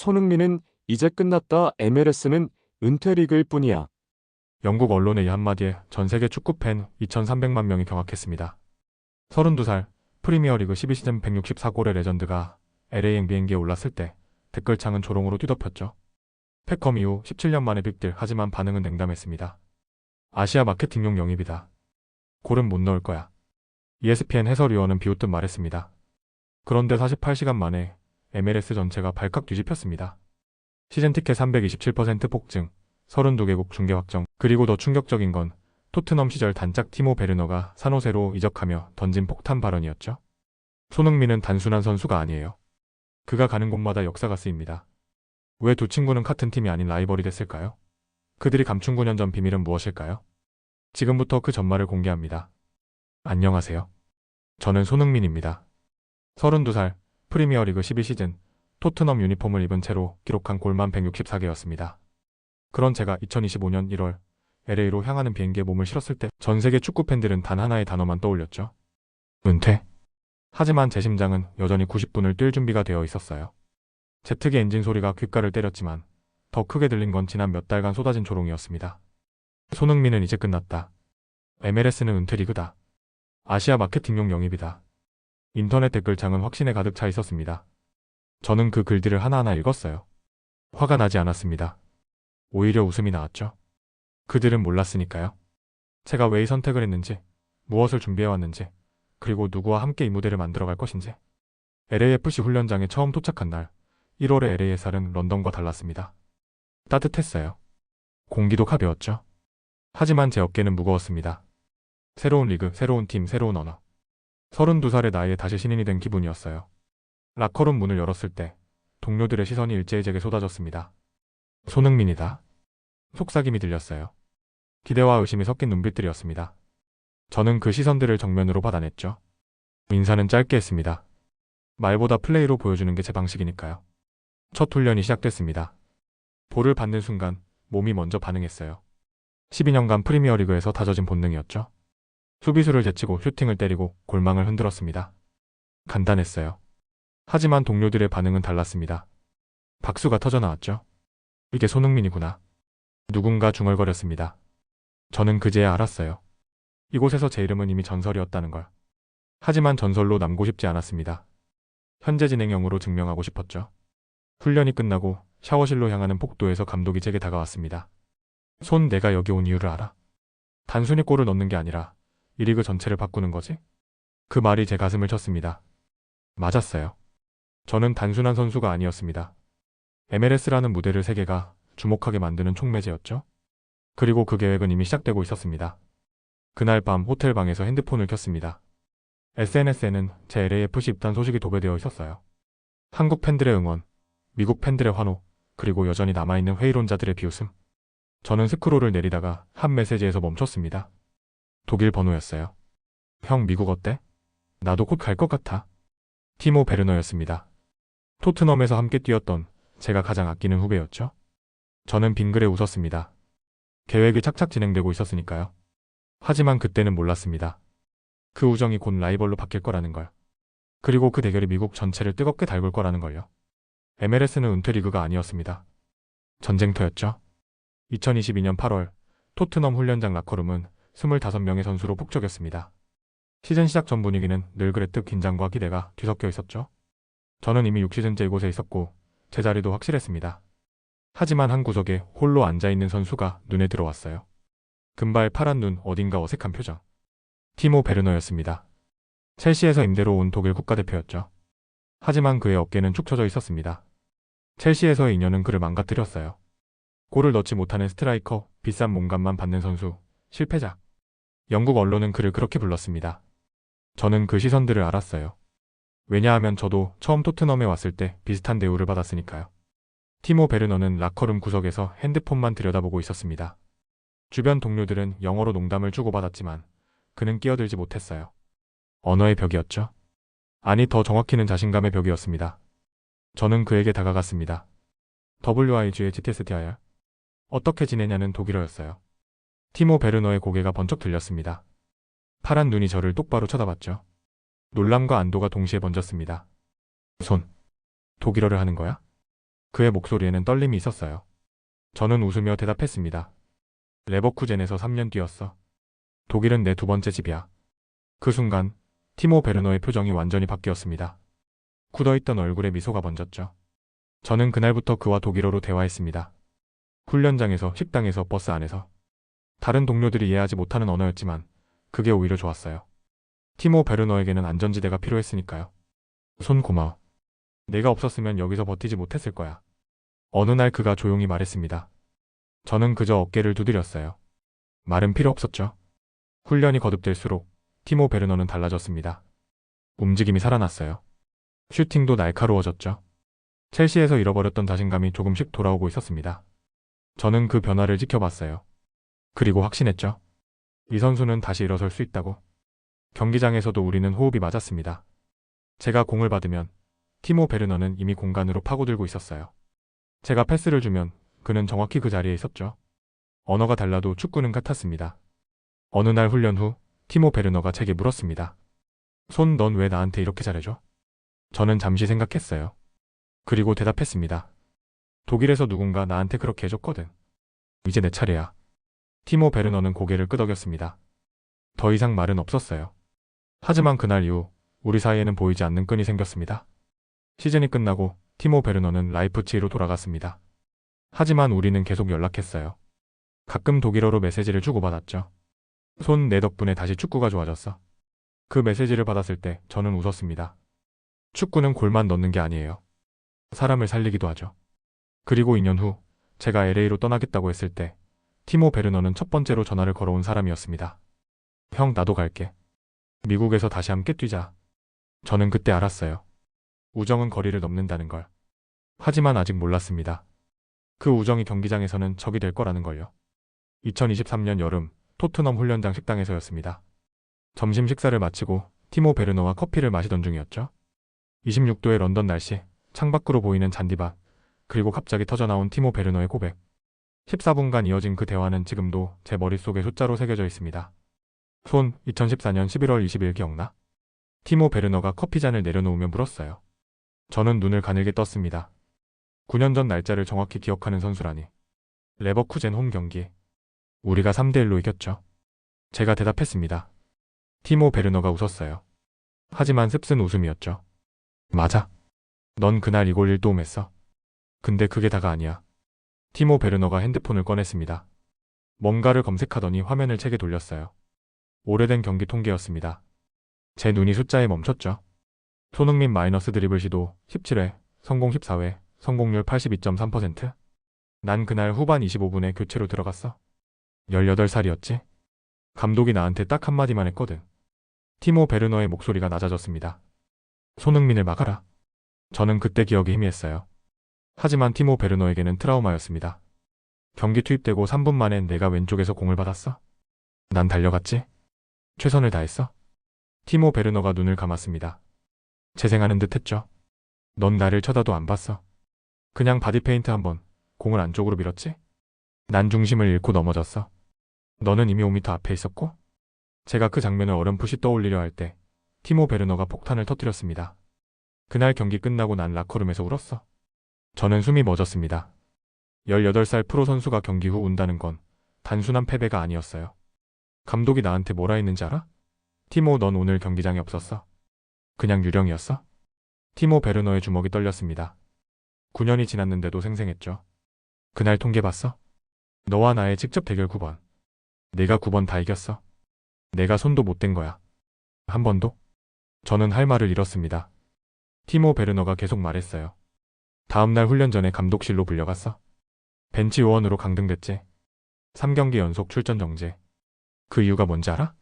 손흥민은 이제 끝났다. MLS는 은퇴 리그일 뿐이야. 영국 언론의 이 한마디에 전 세계 축구팬 2,300만 명이 경악했습니다. 32살, 프리미어리그 12시즌 164골의 레전드가 LA NBA에 올랐을 때 댓글창은 조롱으로 뒤덮였죠. 패컴 이후 17년 만에 빅딜, 하지만 반응은 냉담했습니다. 아시아 마케팅용 영입이다. 골은 못 넣을 거야. ESPN 해설위원은 비웃듯 말했습니다. 그런데 48시간 만에 MLS 전체가 발칵 뒤집혔습니다. 시즌 티켓 327% 폭증, 32개국 중계 확정, 그리고 더 충격적인 건 토트넘 시절 단짝 티모 베르너가 산호세로 이적하며 던진 폭탄 발언이었죠. 손흥민은 단순한 선수가 아니에요. 그가 가는 곳마다 역사가 쓰입니다. 왜 두 친구는 같은 팀이 아닌 라이벌이 됐을까요? 그들이 감춘 9년 전 비밀은 무엇일까요? 지금부터 그 전말을 공개합니다. 안녕하세요. 저는 손흥민입니다. 32살, 프리미어리그 12시즌, 토트넘 유니폼을 입은 채로 기록한 골만 164개였습니다. 그런 제가 2025년 1월 LA로 향하는 비행기에 몸을 실었을 때 전 세계 축구 팬들은 단 하나의 단어만 떠올렸죠. 은퇴. 하지만 제 심장은 여전히 90분을 뛸 준비가 되어 있었어요. 제트기 엔진 소리가 귓가를 때렸지만 더 크게 들린 건 지난 몇 달간 쏟아진 조롱이었습니다. 손흥민은 이제 끝났다. MLS는 은퇴 리그다. 아시아 마케팅용 영입이다. 인터넷 댓글창은 확신에 가득 차 있었습니다. 저는 그 글들을 하나하나 읽었어요. 화가 나지 않았습니다. 오히려 웃음이 나왔죠. 그들은 몰랐으니까요. 제가 왜 이 선택을 했는지, 무엇을 준비해왔는지, 그리고 누구와 함께 이 무대를 만들어갈 것인지. LAFC 훈련장에 처음 도착한 날, 1월의 LA 햇살은 런던과 달랐습니다. 따뜻했어요. 공기도 가벼웠죠. 하지만 제 어깨는 무거웠습니다. 새로운 리그, 새로운 팀, 새로운 언어. 32살의 나이에 다시 신인이 된 기분이었어요. 라커룸 문을 열었을 때 동료들의 시선이 일제히 제게 쏟아졌습니다. 손흥민이다. 속삭임이 들렸어요. 기대와 의심이 섞인 눈빛들이었습니다. 저는 그 시선들을 정면으로 받아냈죠. 인사는 짧게 했습니다. 말보다 플레이로 보여주는 게 제 방식이니까요. 첫 훈련이 시작됐습니다. 볼을 받는 순간 몸이 먼저 반응했어요. 12년간 프리미어리그에서 다져진 본능이었죠. 수비수를 제치고 슈팅을 때리고 골망을 흔들었습니다. 간단했어요. 하지만 동료들의 반응은 달랐습니다. 박수가 터져나왔죠. 이게 손흥민이구나. 누군가 중얼거렸습니다. 저는 그제야 알았어요. 이곳에서 제 이름은 이미 전설이었다는 걸. 하지만 전설로 남고 싶지 않았습니다. 현재 진행형으로 증명하고 싶었죠. 훈련이 끝나고 샤워실로 향하는 복도에서 감독이 제게 다가왔습니다. 손, 내가 여기 온 이유를 알아? 단순히 골을 넣는 게 아니라 이 리그 전체를 바꾸는 거지? 그 말이 제 가슴을 쳤습니다. 맞았어요. 저는 단순한 선수가 아니었습니다. MLS라는 무대를 세계가 주목하게 만드는 촉매제였죠. 그리고 그 계획은 이미 시작되고 있었습니다. 그날 밤 호텔 방에서 핸드폰을 켰습니다. SNS에는 제 LAFC 입단 소식이 도배되어 있었어요. 한국 팬들의 응원, 미국 팬들의 환호, 그리고 여전히 남아있는 회의론자들의 비웃음. 저는 스크롤을 내리다가 한 메시지에서 멈췄습니다. 독일 번호였어요. 형, 미국 어때? 나도 곧 갈 것 같아. 티모 베르너였습니다. 토트넘에서 함께 뛰었던 제가 가장 아끼는 후배였죠. 저는 빙그레 웃었습니다. 계획이 착착 진행되고 있었으니까요. 하지만 그때는 몰랐습니다. 그 우정이 곧 라이벌로 바뀔 거라는 걸. 그리고 그 대결이 미국 전체를 뜨겁게 달굴 거라는 걸요. MLS는 은퇴 리그가 아니었습니다. 전쟁터였죠. 2022년 8월 토트넘 훈련장 라커룸은 25명의 선수로 북적였습니다. 시즌 시작 전 분위기는 늘 그랬듯 긴장과 기대가 뒤섞여 있었죠. 저는 이미 6시즌째 이곳에 있었고 제 자리도 확실했습니다. 하지만 한 구석에 홀로 앉아있는 선수가 눈에 들어왔어요. 금발 파란 눈, 어딘가 어색한 표정. 티모 베르너였습니다. 첼시에서 임대로 온 독일 국가대표였죠. 하지만 그의 어깨는 축 처져 있었습니다. 첼시에서의 인연은 그를 망가뜨렸어요. 골을 넣지 못하는 스트라이커, 비싼 몸값만 받는 선수, 실패자. 영국 언론은 그를 그렇게 불렀습니다. 저는 그 시선들을 알았어요. 왜냐하면 저도 처음 토트넘에 왔을 때 비슷한 대우를 받았으니까요. 티모 베르너는 라커룸 구석에서 핸드폰만 들여다보고 있었습니다. 주변 동료들은 영어로 농담을 주고받았지만 그는 끼어들지 못했어요. 언어의 벽이었죠. 아니, 더 정확히는 자신감의 벽이었습니다. 저는 그에게 다가갔습니다. WIG의 GTSTIR. 어떻게 지내냐는 독일어였어요. 티모 베르너의 고개가 번쩍 들렸습니다. 파란 눈이 저를 똑바로 쳐다봤죠. 놀람과 안도가 동시에 번졌습니다. 손, 독일어를 하는 거야? 그의 목소리에는 떨림이 있었어요. 저는 웃으며 대답했습니다. 레버쿠젠에서 3년 뛰었어. 독일은 내 두 번째 집이야. 그 순간 티모 베르너의 표정이 완전히 바뀌었습니다. 굳어있던 얼굴에 미소가 번졌죠. 저는 그날부터 그와 독일어로 대화했습니다. 훈련장에서, 식당에서, 버스 안에서. 다른 동료들이 이해하지 못하는 언어였지만 그게 오히려 좋았어요. 티모 베르너에게는 안전지대가 필요했으니까요. 손 고마워. 내가 없었으면 여기서 버티지 못했을 거야. 어느 날 그가 조용히 말했습니다. 저는 그저 어깨를 두드렸어요. 말은 필요 없었죠. 훈련이 거듭될수록 티모 베르너는 달라졌습니다. 움직임이 살아났어요. 슈팅도 날카로워졌죠. 첼시에서 잃어버렸던 자신감이 조금씩 돌아오고 있었습니다. 저는 그 변화를 지켜봤어요. 그리고 확신했죠. 이 선수는 다시 일어설 수 있다고. 경기장에서도 우리는 호흡이 맞았습니다. 제가 공을 받으면 티모 베르너는 이미 공간으로 파고들고 있었어요. 제가 패스를 주면 그는 정확히 그 자리에 있었죠. 언어가 달라도 축구는 같았습니다. 어느 날 훈련 후 티모 베르너가 제게 물었습니다. 손, 넌 왜 나한테 이렇게 잘해줘? 저는 잠시 생각했어요. 그리고 대답했습니다. 독일에서 누군가 나한테 그렇게 해줬거든. 이제 내 차례야. 티모 베르너는 고개를 끄덕였습니다. 더 이상 말은 없었어요. 하지만 그날 이후 우리 사이에는 보이지 않는 끈이 생겼습니다. 시즌이 끝나고 티모 베르너는 라이프치히로 돌아갔습니다. 하지만 우리는 계속 연락했어요. 가끔 독일어로 메시지를 주고받았죠. 손, 내 덕분에 다시 축구가 좋아졌어. 그 메시지를 받았을 때 저는 웃었습니다. 축구는 골만 넣는 게 아니에요. 사람을 살리기도 하죠. 그리고 2년 후 제가 LA로 떠나겠다고 했을 때 티모 베르너는 첫 번째로 전화를 걸어온 사람이었습니다. 형, 나도 갈게. 미국에서 다시 함께 뛰자. 저는 그때 알았어요. 우정은 거리를 넘는다는 걸. 하지만 아직 몰랐습니다. 그 우정이 경기장에서는 적이 될 거라는 걸요. 2023년 여름 토트넘 훈련장 식당에서였습니다. 점심 식사를 마치고 티모 베르너와 커피를 마시던 중이었죠. 26도의 런던 날씨, 창밖으로 보이는 잔디밭, 그리고 갑자기 터져나온 티모 베르너의 고백. 14분간 이어진 그 대화는 지금도 제 머릿속에 숫자로 새겨져 있습니다. 손, 2014년 11월 20일 기억나? 티모 베르너가 커피잔을 내려놓으며 물었어요. 저는 눈을 가늘게 떴습니다. 9년 전 날짜를 정확히 기억하는 선수라니. 레버쿠젠 홈 경기. 우리가 3대1로 이겼죠. 제가 대답했습니다. 티모 베르너가 웃었어요. 하지만 습슨 웃음이었죠. 맞아. 넌 그날 이골 1도움했어. 근데 그게 다가 아니야. 티모 베르너가 핸드폰을 꺼냈습니다. 뭔가를 검색하더니 화면을 책에 돌렸어요. 오래된 경기 통계였습니다. 제 눈이 숫자에 멈췄죠. 손흥민 마이너스 드리블 시도 17회, 성공 14회, 성공률 82.3%. 난 그날 후반 25분에 교체로 들어갔어. 18살이었지? 감독이 나한테 딱 한마디만 했거든. 티모 베르너의 목소리가 낮아졌습니다. 손흥민을 막아라. 저는 그때 기억이 희미했어요. 하지만 티모 베르너에게는 트라우마였습니다. 경기 투입되고 3분 만에 내가 왼쪽에서 공을 받았어. 난 달려갔지? 최선을 다했어. 티모 베르너가 눈을 감았습니다. 재생하는 듯 했죠. 넌 나를 쳐다도 안 봤어. 그냥 바디페인트 한번 공을 안쪽으로 밀었지? 난 중심을 잃고 넘어졌어. 너는 이미 5m 앞에 있었고? 제가 그 장면을 어렴풋이 떠올리려 할 때 티모 베르너가 폭탄을 터뜨렸습니다. 그날 경기 끝나고 난 라커룸에서 울었어. 저는 숨이 멎었습니다. 18살 프로 선수가 경기 후 운다는 건 단순한 패배가 아니었어요. 감독이 나한테 뭐라 했는지 알아? 티모, 넌 오늘 경기장에 없었어. 그냥 유령이었어? 티모 베르너의 주먹이 떨렸습니다. 9년이 지났는데도 생생했죠. 그날 통계 봤어? 너와 나의 직접 대결 9번. 내가 9번 다 이겼어. 내가 손도 못 댄 거야. 한 번도? 저는 할 말을 잃었습니다. 티모 베르너가 계속 말했어요. 다음날 훈련 전에 감독실로 불려갔어. 벤치 요원으로 강등됐지. 3경기 연속 출전 정지. 그 이유가 뭔지 알아?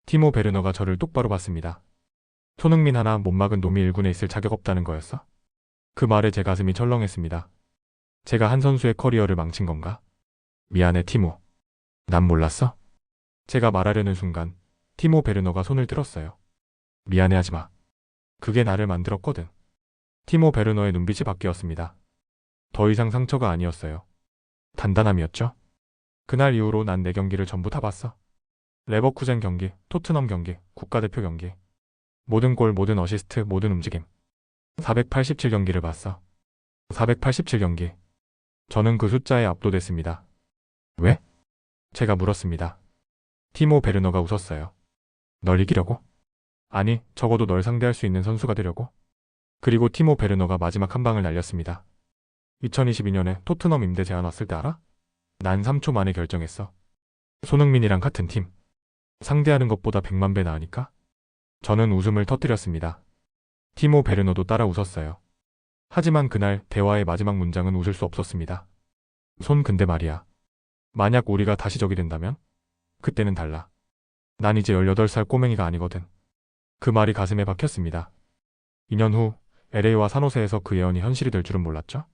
티모 베르너가 저를 똑바로 봤습니다. 손흥민 하나 못 막은 놈이 1군에 있을 자격 없다는 거였어? 그 말에 제 가슴이 철렁했습니다. 제가 한 선수의 커리어를 망친 건가? 미안해, 티모. 난 몰랐어? 제가 말하려는 순간 티모 베르너가 손을 들었어요. 미안해하지 마. 그게 나를 만들었거든. 티모 베르너의 눈빛이 바뀌었습니다. 더 이상 상처가 아니었어요. 단단함이었죠. 그날 이후로 난 내 경기를 전부 다 봤어. 레버쿠젠 경기, 토트넘 경기, 국가대표 경기. 모든 골, 모든 어시스트, 모든 움직임. 487경기를 봤어. 487경기. 저는 그 숫자에 압도됐습니다. 왜? 제가 물었습니다. 티모 베르너가 웃었어요. 널 이기려고? 아니, 적어도 널 상대할 수 있는 선수가 되려고? 그리고 티모 베르너가 마지막 한 방을 날렸습니다. 2022년에 토트넘 임대 제안 왔을 때 알아? 난 3초 만에 결정했어. 손흥민이랑 같은 팀. 상대하는 것보다 100만 배 나으니까? 저는 웃음을 터뜨렸습니다. 티모 베르너도 따라 웃었어요. 하지만 그날 대화의 마지막 문장은 웃을 수 없었습니다. 근데 말이야. 만약 우리가 다시 적이 된다면? 그때는 달라. 난 이제 18살 꼬맹이가 아니거든. 그 말이 가슴에 박혔습니다. 2년 후 LA와 산호세에서 그 예언이 현실이 될 줄은 몰랐죠?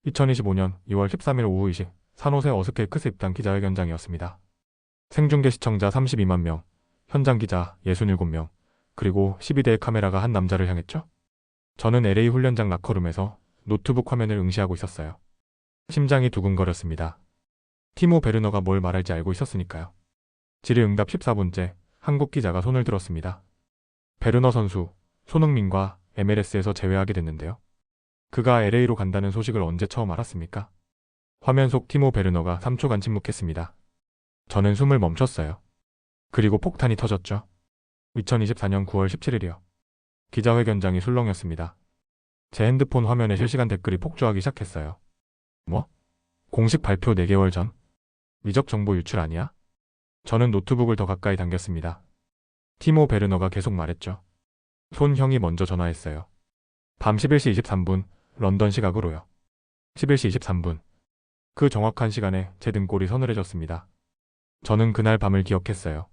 2025년 2월 13일 오후 2시 산호세 어스케이크스 입단 기자회견장이었습니다. 생중계 시청자 32만 명, 현장 기자 67명, 그리고 12대의 카메라가 한 남자를 향했죠? 저는 LA 훈련장 라커룸에서 노트북 화면을 응시하고 있었어요. 심장이 두근거렸습니다. 티모 베르너가 뭘 말할지 알고 있었으니까요. 질의응답 14분째 한국 기자가 손을 들었습니다. 베르너 선수, 손흥민과 MLS에서 제외하게 됐는데요. 그가 LA로 간다는 소식을 언제 처음 알았습니까? 화면 속 티모 베르너가 3초간 침묵했습니다. 저는 숨을 멈췄어요. 그리고 폭탄이 터졌죠. 2024년 9월 17일이요. 기자회견장이 술렁였습니다. 제 핸드폰 화면에 실시간 댓글이 폭주하기 시작했어요. 뭐? 공식 발표 4개월 전? 위적 정보 유출 아니야? 저는 노트북을 더 가까이 당겼습니다. 티모 베르너가 계속 말했죠. 손 형이 먼저 전화했어요. 밤 11시 23분, 런던 시각으로요. 11시 23분. 그 정확한 시간에 제 등골이 서늘해졌습니다. 저는 그날 밤을 기억했어요.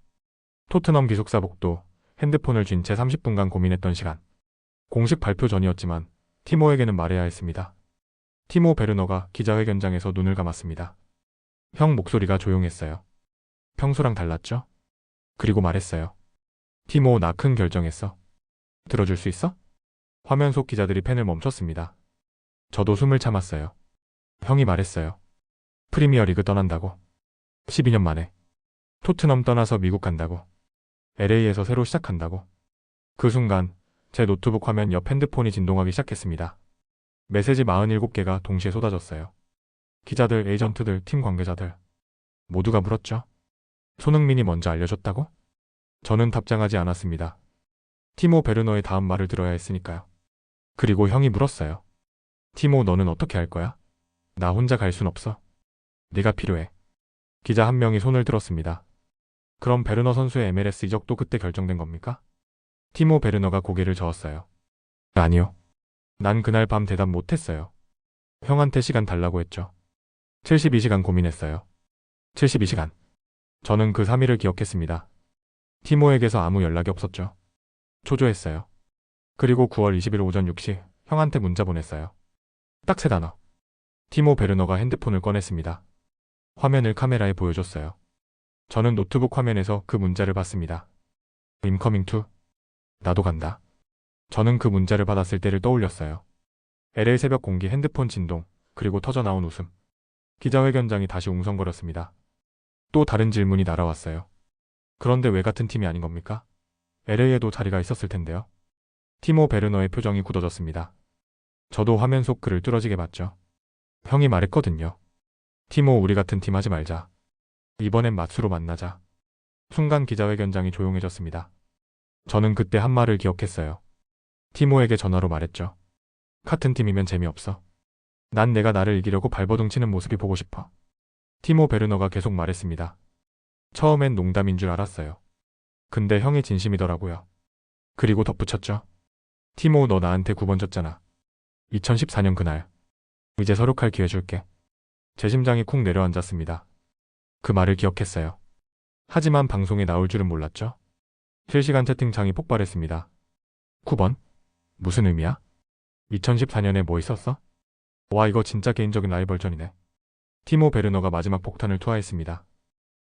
토트넘 기숙사 복도, 핸드폰을 쥔 채 30분간 고민했던 시간. 공식 발표 전이었지만 티모에게는 말해야 했습니다. 티모 베르너가 기자회견장에서 눈을 감았습니다. 형 목소리가 조용했어요. 평소랑 달랐죠? 그리고 말했어요. 티모, 나 큰 결정했어. 들어줄 수 있어? 화면 속 기자들이 펜을 멈췄습니다. 저도 숨을 참았어요. 형이 말했어요. 프리미어리그 떠난다고. 12년 만에. 토트넘 떠나서 미국 간다고. LA에서 새로 시작한다고. 그 순간 제 노트북 화면 옆 핸드폰이 진동하기 시작했습니다. 메시지 47개가 동시에 쏟아졌어요. 기자들, 에이전트들, 팀 관계자들. 모두가 물었죠. 손흥민이 먼저 알려줬다고? 저는 답장하지 않았습니다. 티모 베르너의 다음 말을 들어야 했으니까요. 그리고 형이 물었어요. 티모, 너는 어떻게 할 거야? 나 혼자 갈 순 없어. 네가 필요해. 기자 한 명이 손을 들었습니다. 그럼 베르너 선수의 MLS 이적도 그때 결정된 겁니까? 티모 베르너가 고개를 저었어요. 아니요. 난 그날 밤 대답 못했어요. 형한테 시간 달라고 했죠. 72시간 고민했어요. 72시간. 저는 그 3일을 기억했습니다. 티모에게서 아무 연락이 없었죠. 초조했어요. 그리고 9월 20일 오전 6시 형한테 문자 보냈어요. 딱 3단어. 티모 베르너가 핸드폰을 꺼냈습니다. 화면을 카메라에 보여줬어요. 저는 노트북 화면에서 그 문자를 봤습니다. I'm coming to. 나도 간다. 저는 그 문자를 받았을 때를 떠올렸어요. LA 새벽 공기, 핸드폰 진동, 그리고 터져나온 웃음. 기자회견장이 다시 웅성거렸습니다. 또 다른 질문이 날아왔어요. 그런데 왜 같은 팀이 아닌 겁니까? LA에도 자리가 있었을 텐데요. 티모 베르너의 표정이 굳어졌습니다. 저도 화면 속 글을 뚫어지게 봤죠. 형이 말했거든요. 티모, 우리 같은 팀 하지 말자. 이번엔 맞수로 만나자. 순간 기자회견장이 조용해졌습니다. 저는 그때 한 말을 기억했어요. 티모에게 전화로 말했죠. 같은 팀이면 재미없어. 난 내가 나를 이기려고 발버둥 치는 모습이 보고 싶어. 티모 베르너가 계속 말했습니다. 처음엔 농담인 줄 알았어요. 근데 형이 진심이더라고요. 그리고 덧붙였죠. 티모, 너 나한테 9번 졌잖아. 2014년 그날. 이제 서륙할 기회 줄게. 제 심장이 쿵 내려앉았습니다. 그 말을 기억했어요. 하지만 방송에 나올 줄은 몰랐죠. 실시간 채팅창이 폭발했습니다. 9번? 무슨 의미야? 2014년에 뭐 있었어? 와, 이거 진짜 개인적인 라이벌전이네. 티모 베르너가 마지막 폭탄을 투하했습니다.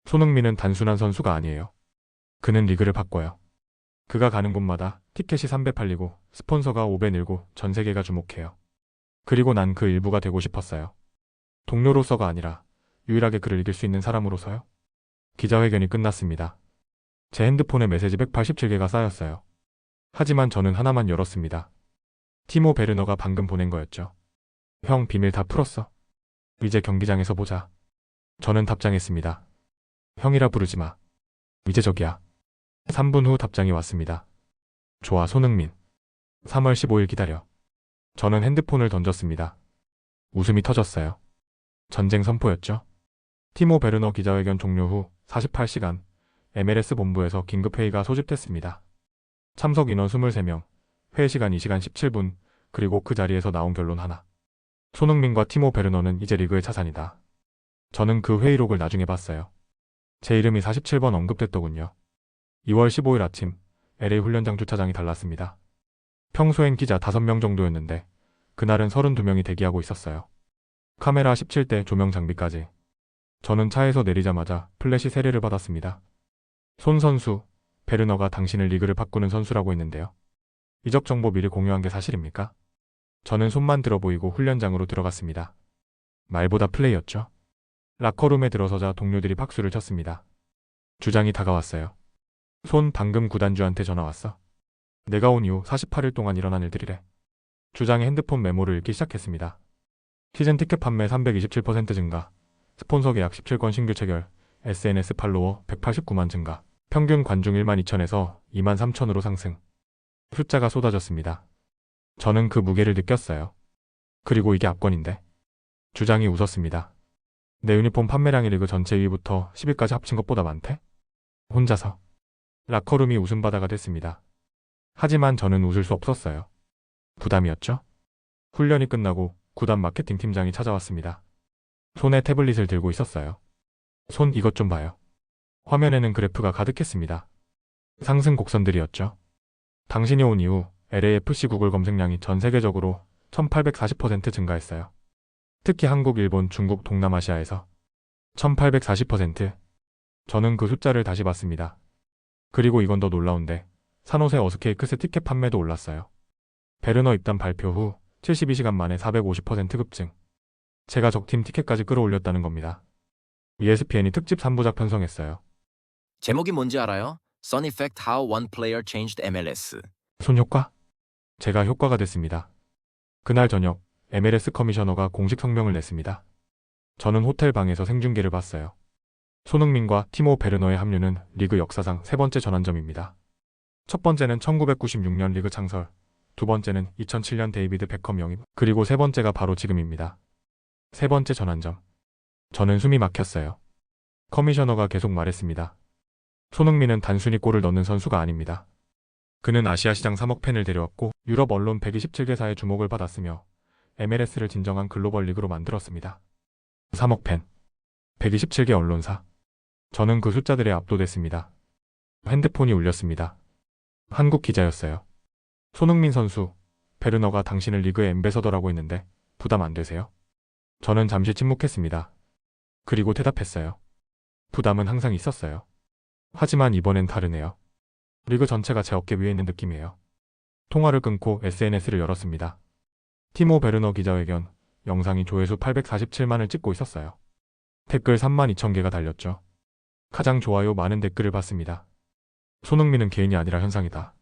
손흥민은 단순한 선수가 아니에요. 그는 리그를 바꿔요. 그가 가는 곳마다 티켓이 3배 팔리고 스폰서가 5배 늘고 전 세계가 주목해요. 그리고 난 그 일부가 되고 싶었어요. 동료로서가 아니라 유일하게 그를 이길 수 있는 사람으로서요. 기자회견이 끝났습니다. 제 핸드폰에 메시지 187개가 쌓였어요. 하지만 저는 하나만 열었습니다. 티모 베르너가 방금 보낸 거였죠. 형 비밀 다 풀었어. 이제 경기장에서 보자. 저는 답장했습니다. 형이라 부르지 마. 이제 저기야. 3분 후 답장이 왔습니다. 좋아, 손흥민. 3월 15일 기다려. 저는 핸드폰을 던졌습니다. 웃음이 터졌어요. 전쟁 선포였죠. 티모 베르너 기자회견 종료 후 48시간 MLS 본부에서 긴급회의가 소집됐습니다. 참석 인원 23명, 회의 시간 2시간 17분, 그리고 그 자리에서 나온 결론 하나. 손흥민과 티모 베르너는 이제 리그의 자산이다. 저는 그 회의록을 나중에 봤어요. 제 이름이 47번 언급됐더군요. 2월 15일 아침 LA 훈련장 주차장이 달랐습니다. 평소엔 기자 5명 정도였는데 그날은 32명이 대기하고 있었어요. 카메라 17대 조명 장비까지. 저는 차에서 내리자마자 플래시 세례를 받았습니다. 손 선수, 베르너가 당신을 리그를 바꾸는 선수라고 했는데요. 이적 정보 미리 공유한 게 사실입니까? 저는 손만 들어 보이고 훈련장으로 들어갔습니다. 말보다 플레이였죠. 라커룸에 들어서자 동료들이 박수를 쳤습니다. 주장이 다가왔어요. 손, 방금 구단주한테 전화 왔어. 내가 온 이후 48일 동안 일어난 일들이래. 주장이 핸드폰 메모를 읽기 시작했습니다. 시즌 티켓 판매 327% 증가, 스폰서 계약 17건 신규 체결, SNS 팔로워 189만 증가, 평균 관중 1만 2천에서 2만 3천으로 상승. 숫자가 쏟아졌습니다. 저는 그 무게를 느꼈어요. 그리고 이게 압권인데. 주장이 웃었습니다. 내 유니폼 판매량이 리그 전체 2위부터 10위까지 합친 것보다 많대? 혼자서. 라커룸이 웃음바다가 됐습니다. 하지만 저는 웃을 수 없었어요. 부담이었죠? 훈련이 끝나고 구단 마케팅 팀장이 찾아왔습니다. 손에 태블릿을 들고 있었어요. 손, 이것 좀 봐요. 화면에는 그래프가 가득했습니다. 상승 곡선들이었죠. 당신이 온 이후 LAFC 구글 검색량이 전 세계적으로 1840% 증가했어요. 특히 한국, 일본, 중국, 동남아시아에서 1840%. 저는 그 숫자를 다시 봤습니다. 그리고 이건 더 놀라운데 산호세 어스케이크스 티켓 판매도 올랐어요. 베르너 입단 발표 후 72시간 만에 450% 급증. 제가 적팀 티켓까지 끌어올렸다는 겁니다. ESPN이 특집 3부작 편성했어요. 제목이 뭔지 알아요? Sun Effect How One Player Changed MLS. 손 효과? 제가 효과가 됐습니다. 그날 저녁 MLS 커미셔너가 공식 성명을 냈습니다. 저는 호텔 방에서 생중계를 봤어요. 손흥민과 티모 베르너의 합류는 리그 역사상 세 번째 전환점입니다. 첫 번째는 1996년 리그 창설, 두 번째는 2007년 데이비드 베컴 영입, 그리고 세 번째가 바로 지금입니다. 세 번째 전환점. 저는 숨이 막혔어요. 커미셔너가 계속 말했습니다. 손흥민은 단순히 골을 넣는 선수가 아닙니다. 그는 아시아 시장 3억 팬을 데려왔고 유럽 언론 127개사의 주목을 받았으며 MLS를 진정한 글로벌 리그로 만들었습니다. 3억 팬, 127개 언론사. 저는 그 숫자들에 압도됐습니다. 핸드폰이 울렸습니다. 한국 기자였어요. 손흥민 선수, 베르너가 당신을 리그의 앰베서더라고 했는데 부담 안 되세요? 저는 잠시 침묵했습니다. 그리고 대답했어요. 부담은 항상 있었어요. 하지만 이번엔 다르네요. 리그 전체가 제 어깨 위에 있는 느낌이에요. 통화를 끊고 SNS를 열었습니다. 티모 베르너 기자회견, 영상이 조회수 847만을 찍고 있었어요. 댓글 3만 2천 개가 달렸죠. 가장 좋아요 많은 댓글을 봤습니다. 손흥민은 개인이 아니라 현상이다.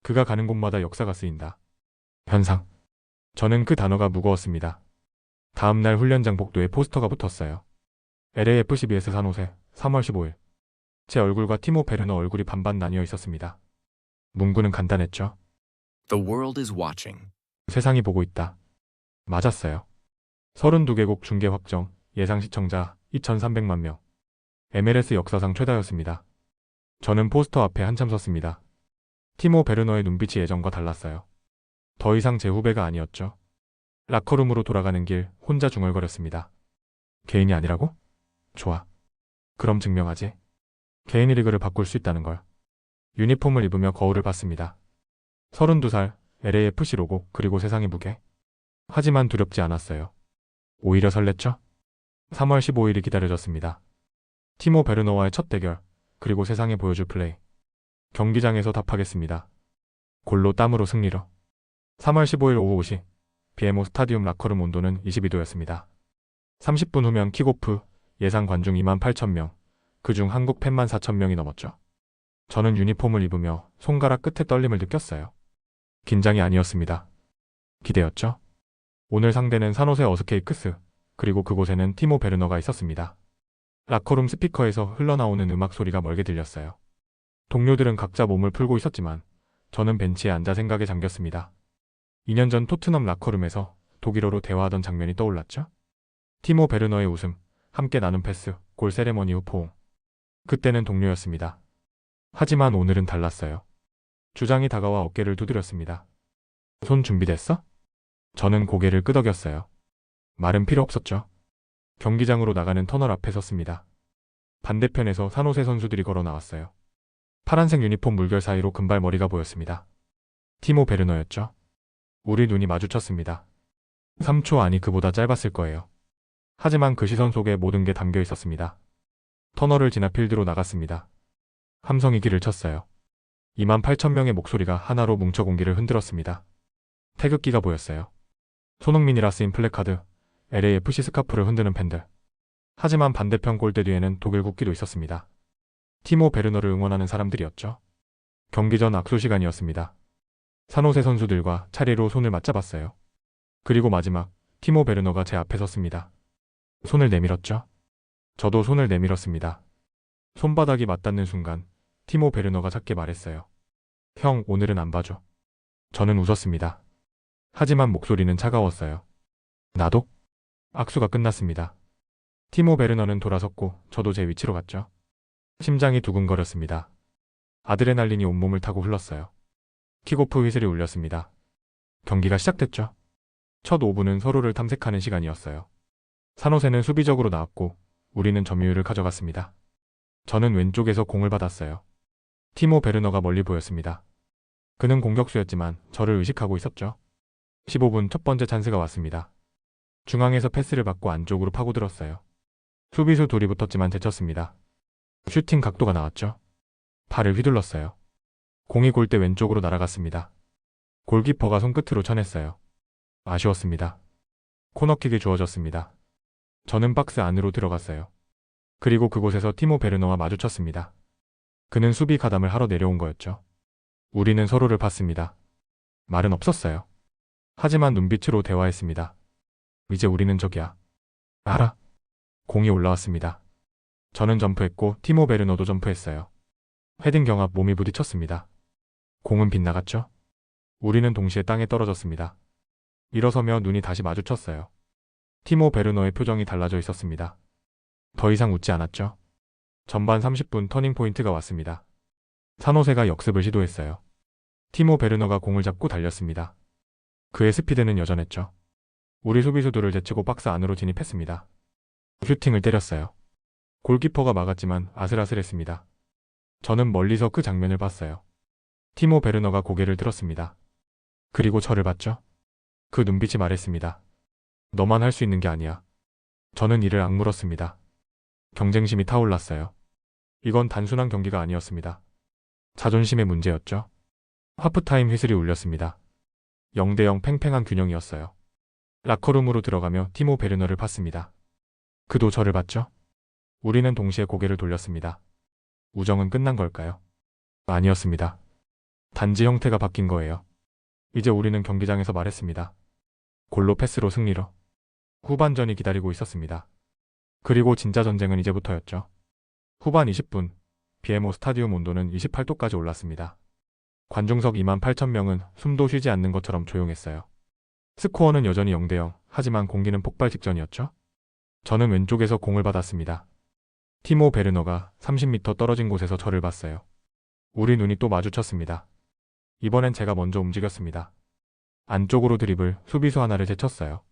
그가 가는 곳마다 역사가 쓰인다. 현상. 저는 그 단어가 무거웠습니다. 다음날 훈련장 복도에 포스터가 붙었어요. LAFC vs 산호세, 3월 15일. 제 얼굴과 티모 베르너 얼굴이 반반 나뉘어 있었습니다. 문구는 간단했죠. The world is watching. 세상이 보고 있다. 맞았어요. 32개국 중계 확정, 예상 시청자 2,300만 명. MLS 역사상 최다였습니다. 저는 포스터 앞에 한참 섰습니다. 티모 베르너의 눈빛이 예전과 달랐어요. 더 이상 제 후배가 아니었죠. 라커룸으로 돌아가는 길 혼자 중얼거렸습니다. 개인이 아니라고? 좋아. 그럼 증명하지. 개인 리그를 바꿀 수 있다는 걸. 유니폼을 입으며 거울을 봤습니다. 32살, LAFC 로고, 그리고 세상의 무게. 하지만 두렵지 않았어요. 오히려 설렜죠? 3월 15일이 기다려졌습니다. 티모 베르너와의 첫 대결, 그리고 세상에 보여줄 플레이. 경기장에서 답하겠습니다. 골로 땀으로 승리로. 3월 15일 오후 5시, BMO 스타디움 라커룸 온도는 22도였습니다. 30분 후면 킥오프, 예상 관중 2만 8천 명, 그중 한국 팬만 4천 명이 넘었죠. 저는 유니폼을 입으며 손가락 끝에 떨림을 느꼈어요. 긴장이 아니었습니다. 기대였죠. 오늘 상대는 산호세 어스케이크스, 그리고 그곳에는 티모 베르너가 있었습니다. 라커룸 스피커에서 흘러나오는 음악 소리가 멀게 들렸어요. 동료들은 각자 몸을 풀고 있었지만 저는 벤치에 앉아 생각에 잠겼습니다. 2년 전 토트넘 라커룸에서 독일어로 대화하던 장면이 떠올랐죠? 티모 베르너의 웃음, 함께 나눈 패스, 골 세레머니 후 포옹. 그때는 동료였습니다. 하지만 오늘은 달랐어요. 주장이 다가와 어깨를 두드렸습니다. 손 준비됐어? 저는 고개를 끄덕였어요. 말은 필요 없었죠. 경기장으로 나가는 터널 앞에 섰습니다. 반대편에서 산호세 선수들이 걸어 나왔어요. 파란색 유니폼 물결 사이로 금발머리가 보였습니다. 티모 베르너였죠. 우리 눈이 마주쳤습니다. 3초 아니 그보다 짧았을 거예요. 하지만 그 시선 속에 모든 게 담겨 있었습니다. 터널을 지나 필드로 나갔습니다. 함성이 길을 쳤어요. 28,000명의 목소리가 하나로 뭉쳐 공기를 흔들었습니다. 태극기가 보였어요. 손흥민이라 쓰인 플래카드, LAFC 스카프를 흔드는 팬들. 하지만 반대편 골대 뒤에는 독일 국기도 있었습니다. 티모 베르너를 응원하는 사람들이었죠. 경기 전 악수 시간이었습니다. 산호세 선수들과 차례로 손을 맞잡았어요. 그리고 마지막, 티모 베르너가 제 앞에 섰습니다. 손을 내밀었죠. 저도 손을 내밀었습니다. 손바닥이 맞닿는 순간 티모 베르너가 작게 말했어요. 형, 오늘은 안 봐줘. 저는 웃었습니다. 하지만 목소리는 차가웠어요. 나도? 악수가 끝났습니다. 티모 베르너는 돌아섰고 저도 제 위치로 갔죠. 심장이 두근거렸습니다. 아드레날린이 온몸을 타고 흘렀어요. 킥오프 휘슬이 울렸습니다. 경기가 시작됐죠. 첫 5분은 서로를 탐색하는 시간이었어요. 산호세는 수비적으로 나왔고 우리는 점유율을 가져갔습니다. 저는 왼쪽에서 공을 받았어요. 티모 베르너가 멀리 보였습니다. 그는 공격수였지만 저를 의식하고 있었죠. 15분 첫 번째 찬스가 왔습니다. 중앙에서 패스를 받고 안쪽으로 파고들었어요. 수비수 둘이 붙었지만 제쳤습니다. 슈팅 각도가 나왔죠. 발을 휘둘렀어요. 공이 골대 왼쪽으로 날아갔습니다. 골키퍼가 손끝으로 쳐냈어요. 아쉬웠습니다. 코너킥이 주어졌습니다. 저는 박스 안으로 들어갔어요. 그리고 그곳에서 티모 베르너와 마주쳤습니다. 그는 수비 가담을 하러 내려온 거였죠. 우리는 서로를 봤습니다. 말은 없었어요. 하지만 눈빛으로 대화했습니다. 이제 우리는 적이야. 알아? 공이 올라왔습니다. 저는 점프했고 티모 베르너도 점프했어요. 헤딩 경합 몸이 부딪혔습니다. 공은 빗나갔죠? 우리는 동시에 땅에 떨어졌습니다. 일어서며 눈이 다시 마주쳤어요. 티모 베르너의 표정이 달라져 있었습니다. 더 이상 웃지 않았죠? 전반 30분 터닝포인트가 왔습니다. 산호세가 역습을 시도했어요. 티모 베르너가 공을 잡고 달렸습니다. 그의 스피드는 여전했죠. 우리 수비수들을 제치고 박스 안으로 진입했습니다. 슈팅을 때렸어요. 골키퍼가 막았지만 아슬아슬했습니다. 저는 멀리서 그 장면을 봤어요. 티모 베르너가 고개를 들었습니다. 그리고 저를 봤죠. 그 눈빛이 말했습니다. 너만 할 수 있는 게 아니야. 저는 이를 악물었습니다. 경쟁심이 타올랐어요. 이건 단순한 경기가 아니었습니다. 자존심의 문제였죠. 하프타임 휘슬이 울렸습니다. 0대0 팽팽한 균형이었어요. 라커룸으로 들어가며 티모 베르너를 봤습니다. 그도 저를 봤죠? 우리는 동시에 고개를 돌렸습니다. 우정은 끝난 걸까요? 아니었습니다. 단지 형태가 바뀐 거예요. 이제 우리는 경기장에서 말했습니다. 골로 패스로 승리로. 후반전이 기다리고 있었습니다. 그리고 진짜 전쟁은 이제부터였죠. 후반 20분, BMO 스타디움 온도는 28도까지 올랐습니다. 관중석 28,000명은 숨도 쉬지 않는 것처럼 조용했어요. 스코어는 여전히 0대0, 하지만 공기는 폭발 직전이었죠. 저는 왼쪽에서 공을 받았습니다. 티모 베르너가 30m 떨어진 곳에서 저를 봤어요. 우리 눈이 또 마주쳤습니다. 이번엔 제가 먼저 움직였습니다. 안쪽으로 드리블, 수비수 하나를 제쳤어요.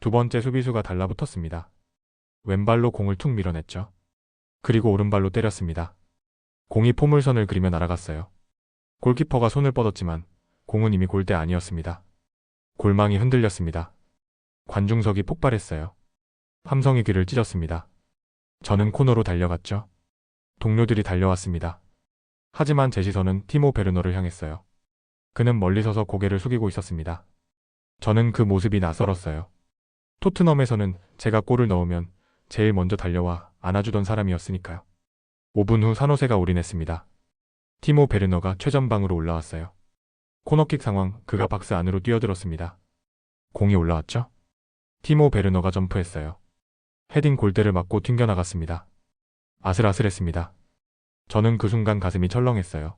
두 번째 수비수가 달라붙었습니다. 왼발로 공을 툭 밀어냈죠. 그리고 오른발로 때렸습니다. 공이 포물선을 그리며 날아갔어요. 골키퍼가 손을 뻗었지만 공은 이미 골대 아니었습니다. 골망이 흔들렸습니다. 관중석이 폭발했어요. 함성이 귀를 찢었습니다. 저는 코너로 달려갔죠. 동료들이 달려왔습니다. 하지만 제 시선은 티모 베르너를 향했어요. 그는 멀리 서서 고개를 숙이고 있었습니다. 저는 그 모습이 낯설었어요. 토트넘에서는 제가 골을 넣으면 제일 먼저 달려와 안아주던 사람이었으니까요. 5분 후 산호세가 올인했습니다. 티모 베르너가 최전방으로 올라왔어요. 코너킥 상황, 그가 박스 안으로 뛰어들었습니다. 공이 올라왔죠? 티모 베르너가 점프했어요. 헤딩 골대를 맞고 튕겨나갔습니다. 아슬아슬했습니다. 저는 그 순간 가슴이 철렁했어요.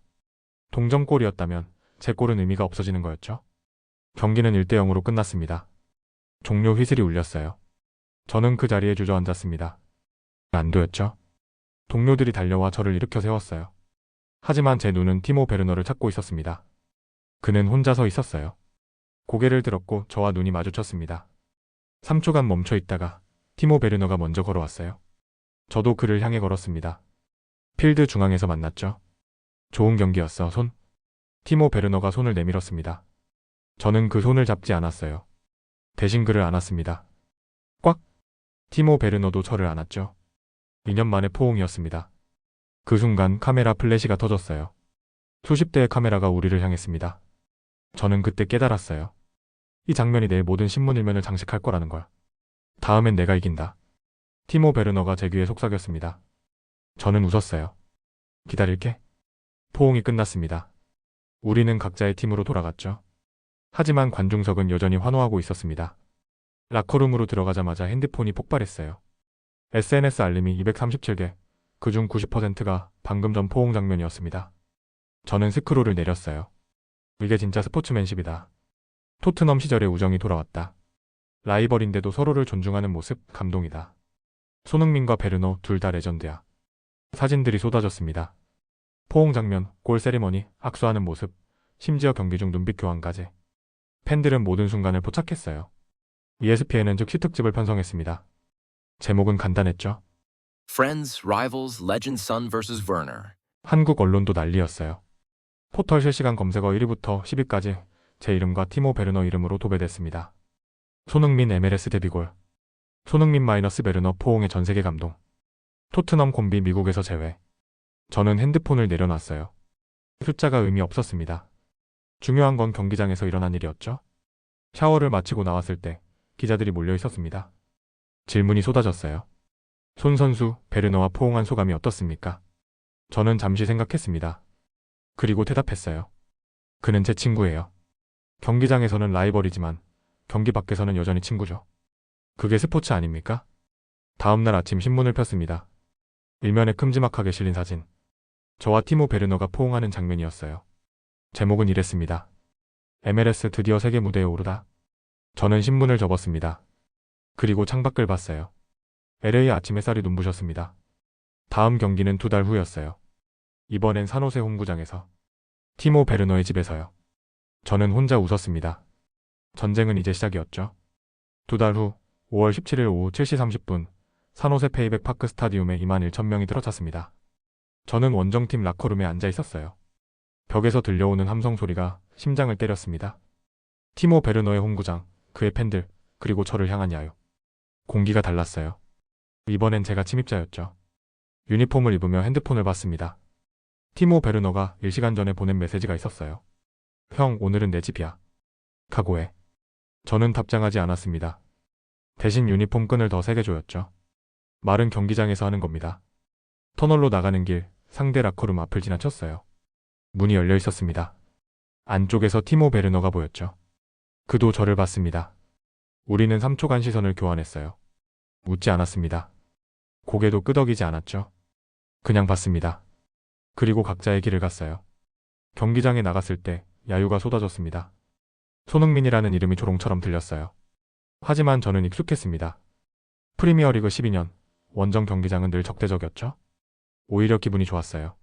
동점골이었다면 제 골은 의미가 없어지는 거였죠? 경기는 1대 0으로 끝났습니다. 종료 휘슬이 울렸어요. 저는 그 자리에 주저앉았습니다. 안도였죠? 동료들이 달려와 저를 일으켜 세웠어요. 하지만 제 눈은 티모 베르너를 찾고 있었습니다. 그는 혼자 서 있었어요. 고개를 들었고 저와 눈이 마주쳤습니다. 3초간 멈춰 있다가 티모 베르너가 먼저 걸어왔어요. 저도 그를 향해 걸었습니다. 필드 중앙에서 만났죠. 좋은 경기였어, 손. 티모 베르너가 손을 내밀었습니다. 저는 그 손을 잡지 않았어요. 대신 그를 안았습니다. 꽉! 티모 베르너도 저를 안았죠. 2년 만의 포옹이었습니다. 그 순간 카메라 플래시가 터졌어요. 수십 대의 카메라가 우리를 향했습니다. 저는 그때 깨달았어요. 이 장면이 내일 모든 신문 일면을 장식할 거라는 걸. 다음엔 내가 이긴다. 티모 베르너가 제 귀에 속삭였습니다. 저는 웃었어요. 기다릴게. 포옹이 끝났습니다. 우리는 각자의 팀으로 돌아갔죠. 하지만 관중석은 여전히 환호하고 있었습니다. 라커룸으로 들어가자마자 핸드폰이 폭발했어요. SNS 알림이 237개, 그중 90%가 방금 전 포옹 장면이었습니다. 저는 스크롤을 내렸어요. 이게 진짜 스포츠맨십이다. 토트넘 시절의 우정이 돌아왔다. 라이벌인데도 서로를 존중하는 모습, 감동이다. 손흥민과 베르너 둘 다 레전드야. 사진들이 쏟아졌습니다. 포옹 장면, 골 세리머니, 악수하는 모습, 심지어 경기 중 눈빛 교환까지. 팬들은 모든 순간을 포착했어요. ESPN은 즉시 특집을 편성했습니다. 제목은 간단했죠. Friends, Rivals, Legend Son vs. Werner. 한국 언론도 난리였어요. 포털 실시간 검색어 1위부터 10위까지 제 이름과 티모 베르너 이름으로 도배됐습니다. 손흥민 MLS 데뷔골. 손흥민 마이너스 베르너 포옹의 전세계 감동. 토트넘 콤비 미국에서 제외. 저는 핸드폰을 내려놨어요. 숫자가 의미 없었습니다. 중요한 건 경기장에서 일어난 일이었죠. 샤워를 마치고 나왔을 때 기자들이 몰려 있었습니다. 질문이 쏟아졌어요. 손 선수, 베르너와 포옹한 소감이 어떻습니까? 저는 잠시 생각했습니다. 그리고 대답했어요. 그는 제 친구예요. 경기장에서는 라이벌이지만 경기 밖에서는 여전히 친구죠. 그게 스포츠 아닙니까? 다음날 아침 신문을 폈습니다. 일면에 큼지막하게 실린 사진. 저와 티모 베르너가 포옹하는 장면이었어요. 제목은 이랬습니다. MLS 드디어 세계 무대에 오르다. 저는 신문을 접었습니다. 그리고 창밖을 봤어요. LA 아침 햇살이 눈부셨습니다. 다음 경기는 2달 후였어요. 이번엔 산호세 홈구장에서. 티모 베르너의 집에서요. 저는 혼자 웃었습니다. 전쟁은 이제 시작이었죠. 2달 후 5월 17일 오후 7시 30분 산호세 페이백 파크 스타디움에 21,000명이 들어찼습니다. 저는 원정팀 라커룸에 앉아 있었어요. 벽에서 들려오는 함성 소리가 심장을 때렸습니다. 티모 베르너의 홈구장, 그의 팬들, 그리고 저를 향한 야유. 공기가 달랐어요. 이번엔 제가 침입자였죠. 유니폼을 입으며 핸드폰을 봤습니다. 티모 베르너가 1시간 전에 보낸 메시지가 있었어요. 형, 오늘은 내 집이야. 각오해. 저는 답장하지 않았습니다. 대신 유니폼 끈을 더 세게 조였죠. 말은 경기장에서 하는 겁니다. 터널로 나가는 길, 상대 라커룸 앞을 지나쳤어요. 문이 열려 있었습니다. 안쪽에서 티모 베르너가 보였죠. 그도 저를 봤습니다. 우리는 3초간 시선을 교환했어요. 묻지 않았습니다. 고개도 끄덕이지 않았죠. 그냥 봤습니다. 그리고 각자의 길을 갔어요. 경기장에 나갔을 때 야유가 쏟아졌습니다. 손흥민이라는 이름이 조롱처럼 들렸어요. 하지만 저는 익숙했습니다. 프리미어리그 12년, 원정 경기장은 늘 적대적이었죠. 오히려 기분이 좋았어요.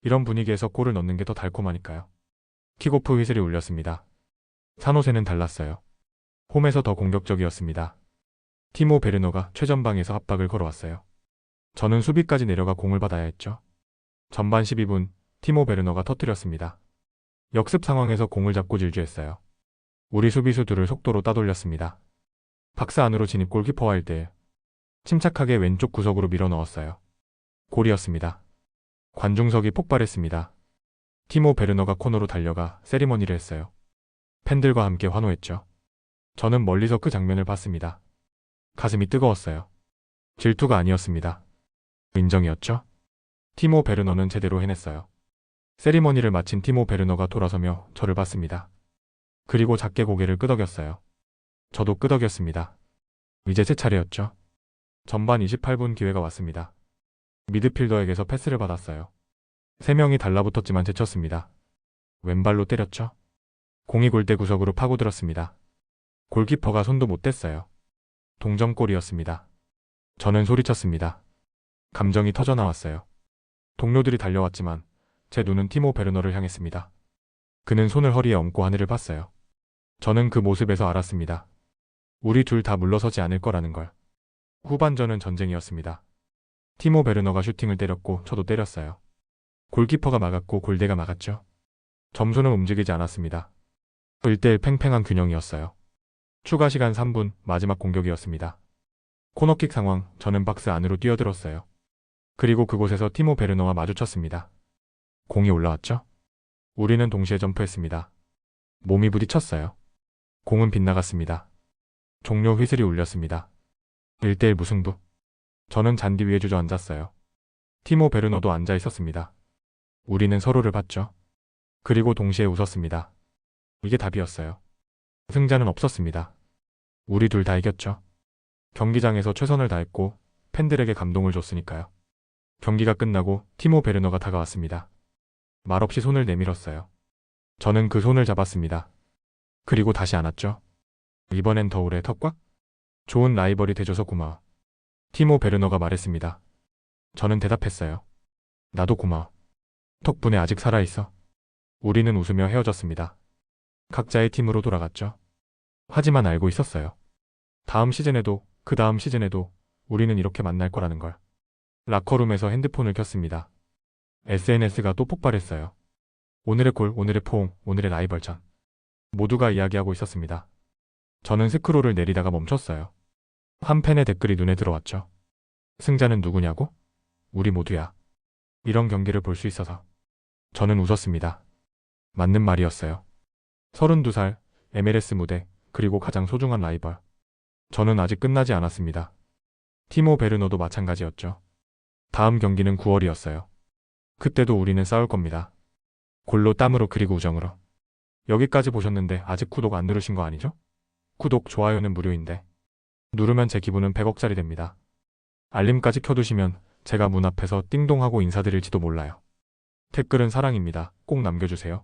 이런 분위기에서 골을 넣는 게 더 달콤하니까요. 킥오프 휘슬이 울렸습니다. 산호세는 달랐어요. 홈에서 더 공격적이었습니다. 티모 베르너가 최전방에서 압박을 걸어왔어요. 저는 수비까지 내려가 공을 받아야 했죠. 전반 12분, 티모 베르너가 터뜨렸습니다. 역습 상황에서 공을 잡고 질주했어요. 우리 수비수 둘을 속도로 따돌렸습니다. 박스 안으로 진입 골키퍼와 1대1. 침착하게 왼쪽 구석으로 밀어 넣었어요. 골이었습니다. 관중석이 폭발했습니다. 티모 베르너가 코너로 달려가 세리머니를 했어요. 팬들과 함께 환호했죠. 저는 멀리서 그 장면을 봤습니다. 가슴이 뜨거웠어요. 질투가 아니었습니다. 인정이었죠. 티모 베르너는 제대로 해냈어요. 세리머니를 마친 티모 베르너가 돌아서며 저를 봤습니다. 그리고 작게 고개를 끄덕였어요. 저도 끄덕였습니다. 이제 제 차례였죠. 전반 28분 기회가 왔습니다. 미드필더에게서 패스를 받았어요. 3명이 달라붙었지만 제쳤습니다. 왼발로 때렸죠. 공이 골대 구석으로 파고들었습니다. 골키퍼가 손도 못 댔어요. 동점골이었습니다. 저는 소리쳤습니다. 감정이 터져나왔어요. 동료들이 달려왔지만 제 눈은 티모 베르너를 향했습니다. 그는 손을 허리에 얹고 하늘을 봤어요. 저는 그 모습에서 알았습니다. 우리 둘 다 물러서지 않을 거라는 걸. 후반전은 전쟁이었습니다. 티모 베르너가 슈팅을 때렸고 저도 때렸어요. 골키퍼가 막았고 골대가 막았죠. 점수는 움직이지 않았습니다. 1대1 팽팽한 균형이었어요. 추가 시간 3분 마지막 공격이었습니다. 코너킥 상황, 저는 박스 안으로 뛰어들었어요. 그리고 그곳에서 티모 베르너와 마주쳤습니다. 공이 올라왔죠? 우리는 동시에 점프했습니다. 몸이 부딪혔어요. 공은 빗나갔습니다. 종료 휘슬이 울렸습니다. 1대1 무승부. 저는 잔디 위에 주저앉았어요. 티모 베르너도 앉아 있었습니다. 우리는 서로를 봤죠. 그리고 동시에 웃었습니다. 이게 답이었어요. 승자는 없었습니다. 우리 둘 다 이겼죠. 경기장에서 최선을 다했고 팬들에게 감동을 줬으니까요. 경기가 끝나고 티모 베르너가 다가왔습니다. 말없이 손을 내밀었어요. 저는 그 손을 잡았습니다. 그리고 다시 안았죠. 이번엔 더 오래 턱꽉? 좋은 라이벌이 돼줘서 고마워. 티모 베르너가 말했습니다. 저는 대답했어요. 나도 고마워. 덕분에 아직 살아있어. 우리는 웃으며 헤어졌습니다. 각자의 팀으로 돌아갔죠. 하지만 알고 있었어요. 다음 시즌에도 그 다음 시즌에도 우리는 이렇게 만날 거라는 걸. 라커룸에서 핸드폰을 켰습니다. SNS가 또 폭발했어요. 오늘의 골, 오늘의 포옹, 오늘의 라이벌전. 모두가 이야기하고 있었습니다. 저는 스크롤을 내리다가 멈췄어요. 한 팬의 댓글이 눈에 들어왔죠. 승자는 누구냐고? 우리 모두야. 이런 경기를 볼 수 있어서. 저는 웃었습니다. 맞는 말이었어요. 32살, MLS 무대, 그리고 가장 소중한 라이벌. 저는 아직 끝나지 않았습니다. 티모 베르너도 마찬가지였죠. 다음 경기는 9월이었어요. 그때도 우리는 싸울 겁니다. 골로 땀으로 그리고 우정으로. 여기까지 보셨는데 아직 구독 안 누르신 거 아니죠? 구독, 좋아요는 무료인데. 누르면 제 기분은 100억짜리 됩니다. 알림까지 켜두시면 제가 문 앞에서 띵동하고 인사드릴지도 몰라요. 댓글은 사랑입니다. 꼭 남겨주세요.